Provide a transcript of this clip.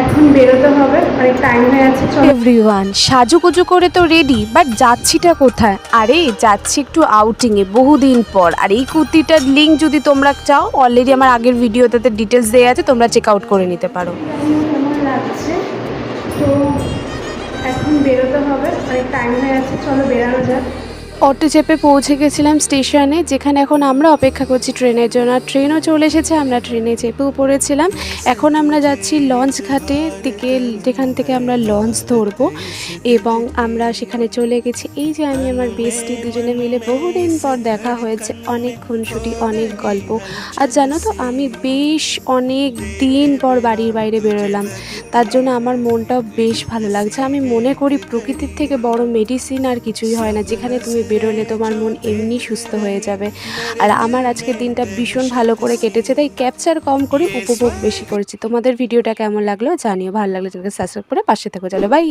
এখন বেরোতে হবে, অনেক টাইম হয়ে আছে। এভরিওয়ান সাজুগুজু করে তো রেডি, বাট যাচ্ছিটা কোথায়? আরে যাচ্ছি একটু আউটিংয়ে বহুদিন পর। আর এই কুর্তিটার লিঙ্ক যদি তোমরা চাও, অলরেডি আমার আগের ভিডিওতে ডিটেলস দেওয়া আছে, তোমরা চেক আউট করে নিতে পারো। কেমন লাগছে? তো এখন বেরোতে হবে, অনেক টাইম হয়ে আছে, চলো বেরানো যাক। অটো চেপে পৌঁছে গেছিলাম স্টেশনে, যেখানে এখন আমরা অপেক্ষা করছি ট্রেনের জন্য। আর ট্রেনও চলে এসেছে, আমরা ট্রেনে চেপেও পড়েছিলাম। এখন আমরা যাচ্ছি লঞ্চ ঘাটের দিকে, যেখান থেকে আমরা লঞ্চ ধরবো এবং আমরা সেখানে চলে গেছি। এই যে আমি আমার বেস্টি দুজনে মিলে, বহুদিন পর দেখা হয়েছে, অনেক খুনসুটি, অনেক গল্প। আর জানো তো, আমি বেশ অনেক দিন পর বাড়ির বাইরে বেরোলাম, তার জন্য আমার মনটাও বেশ ভালো লাগছে। আমি মনে করি প্রকৃতির থেকে বড় মেডিসিন আর কিছুই হয় না, যেখানে তুমি বেরোলে তোমার মন এমনি সুস্থ হয়ে যাবে। আর আমার আজকের দিনটা ভীষণ ভালো করে কেটেছে, তাই ক্যাপচার কম করে উপভোগ বেশি করেছি। তোমাদের ভিডিওটা কেমন লাগলো জানিও, ভালো লাগলে চ্যানেলকে সাবস্ক্রাইব করে পাশে থেকো। চলো বাই।